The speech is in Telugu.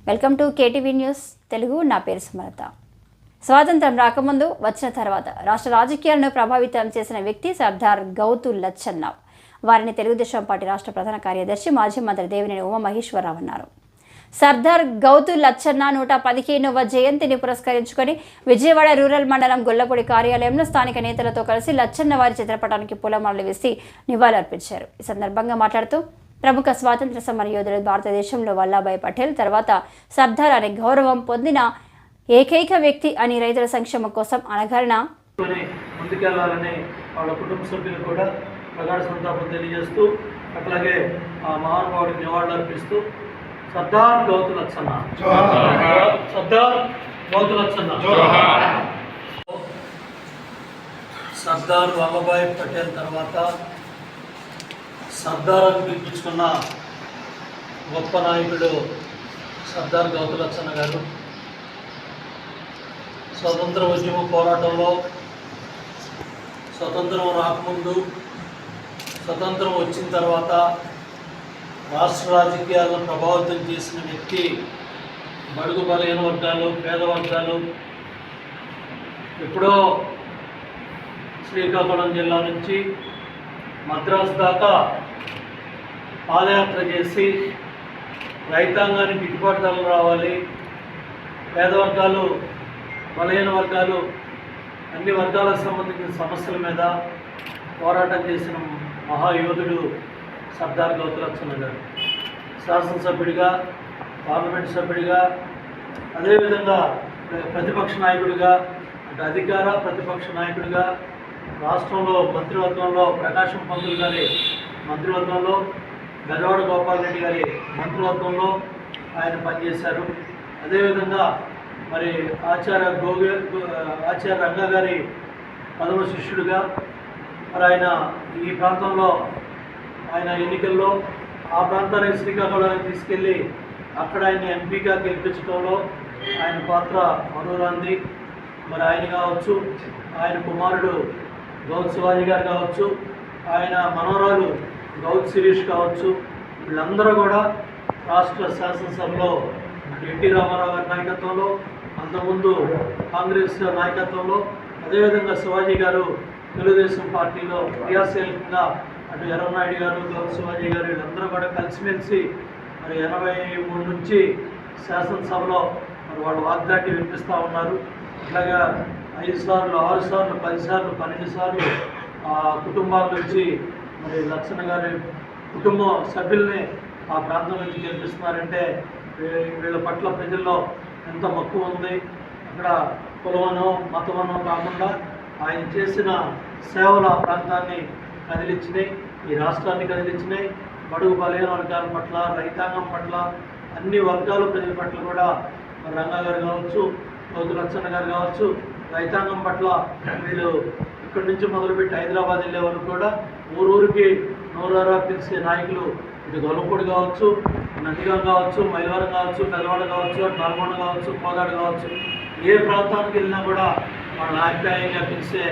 Welcome to KTV news Telugu. నా పేరు సుమలత. స్వాతంత్రం రాకముందు వచ్చిన తర్వాత రాష్ట్ర రాజకీయాలను ప్రభావితం చేసిన వ్యక్తి సర్దార్ గౌతు లచ్చన్న. వారిని తెలుగుదేశం పార్టీ రాష్ట్ర ప్రధాన కార్యదర్శి మాజీ మంత్రి దేవినేని ఉమామహేశ్వరరావు అన్నారు. సర్దార్ గౌతు లచ్చన్న 115వ జయంతిని పురస్కరించుకొని విజయవాడ రూరల్ మండలం గొల్లపూడి కార్యాలయంలో స్థానిక నేతలతో కలిసి లచ్చన్న వారి చిత్రపటానికి పూలమాలలు వేసి నివాళులర్పించారు. ఈ సందర్భంగా మాట్లాడుతూ ప్రముఖ స్వాతంత్ర సమర యోధుడు, భారతదేశంలో వల్లభాయ్ పటేల్ తర్వాత సర్దార్ అనే గౌరవం పొందిన ఏకైక వ్యక్తి అని, రైతుల సంక్షేమం కోసం అనగారిన ముందుకెళ్లాలని వాళ్ళ కుటుంబ సభ్యులు కూడా ప్రగాఢ సంతాపం తెలియజేస్తూ, అట్లాగే ఆ మహానుభావుడికి నివాళులు అర్పిస్తూ సర్దార్ గౌతు లచ్చన్న, సర్దార్ గౌతు లచ్చన్న, సర్దార్ వల్లభాయ్ పటేల్ తర్వాత సర్దార్ అని పిలిపించుకున్న గొప్ప నాయకుడు సర్దార్ గౌతు లచ్చన్న గారు. స్వతంత్ర ఉద్యమ పోరాటంలో స్వతంత్రం రాకముందు, స్వతంత్రం వచ్చిన తర్వాత రాష్ట్ర రాజకీయాలను ప్రభావితం చేసిన వ్యక్తి. బడుగు బలహీన వర్గాలు, పేద వర్గాలు ఎప్పుడో శ్రీకాకుళం జిల్లా నుంచి మద్రాసు దాకా పాదయాత్ర చేసి రైతాంగానికి గిట్టుబాటు ధరలు రావాలి, పేద వర్గాలు, బలహీన వర్గాలు, అన్ని వర్గాలకు సంబంధించిన సమస్యల మీద పోరాటం చేసిన మహాయోధుడు సర్దార్ గౌతు లచ్చన్న గారు. శాసనసభ్యుడిగా, పార్లమెంట్ సభ్యుడిగా, అదేవిధంగా ప్రతిపక్ష నాయకుడిగా, అంటే అధికార ప్రతిపక్ష నాయకుడిగా, రాష్ట్రంలో మంత్రివర్గంలో ప్రకాశం పంతులు గారి మంత్రివర్గంలో, గజవాడ గోపాల్ రెడ్డి గారి మంత్రివర్గంలో ఆయన పనిచేశారు. అదేవిధంగా మరి ఆచార్య రంగా గారి ప్రథమ శిష్యుడిగా మరి ఆయన ఈ ప్రాంతంలో ఆయన ఎన్నికల్లో ఆ ప్రాంతానికి శ్రీకాకుళానికి తీసుకెళ్ళి అక్కడ ఆయన ఎంపీగా గెలిపించడంలో ఆయన పాత్ర మధురాంది. మరి ఆయన కావచ్చు, ఆయన కుమారుడు గౌతు శివాజీ గారు కావచ్చు, ఆయన మనవరాలు గౌతు శిరీష్ కావచ్చు, వీళ్ళందరూ కూడా రాష్ట్ర శాసనసభలో ఎన్టీ రామారావు గారి నాయకత్వంలో, అంతకుముందు కాంగ్రెస్ నాయకత్వంలో, అదేవిధంగా శివాజీ గారు తెలుగుదేశం పార్టీలో క్రియాశీలకంగా అటు ఎర్రనాయుడు గారు, గౌతు శివాజీ గారు వీళ్ళందరూ కూడా కలిసిమెలిసి మరి 83 నుంచి శాసనసభలో మరి వాళ్ళు వాగ్దాటి వినిపిస్తూ ఉన్నారు. ఇట్లాగా 5 సార్లు, 6 సార్లు, 10 సార్లు, 12 సార్లు కుటుంబాల నుంచి మరి లచ్చన్న గారి కుటుంబ సభ్యుల్ని ఆ ప్రాంతం నుంచి గెలిపిస్తున్నారంటే వీళ్ళ పట్ల ప్రజల్లో ఎంత మక్కువ ఉంది. అక్కడ కులమనో మతమనో కాకుండా ఆయన చేసిన సేవలు ఆ ప్రాంతాన్ని కదిలించినాయి, ఈ రాష్ట్రాన్ని కదిలించినాయి. బడుగు బలహీన వర్గాల పట్ల, రైతాంగం పట్ల, అన్ని వర్గాల ప్రజల పట్ల కూడా మరి రంగా గారు కావచ్చు, గౌతు లచ్చన్న గారు కావచ్చు, రైతాంగం పట్ల వీళ్ళు ఇక్కడి నుంచి మొదలుపెట్టి హైదరాబాద్ వెళ్ళే వరకు కూడా ఊరూరికి నోరారా పిలిచే నాయకులు. ఇటు గొల్లపూడి కావచ్చు, నందిగాం కావచ్చు, మైలవరం కావచ్చు, పెదవాడ కావచ్చు, నల్గొండ కావచ్చు, కోదాడ కావచ్చు, ఏ ప్రాంతానికి వెళ్ళినా కూడా వాళ్ళ ఆప్యాయంగా పిలిచే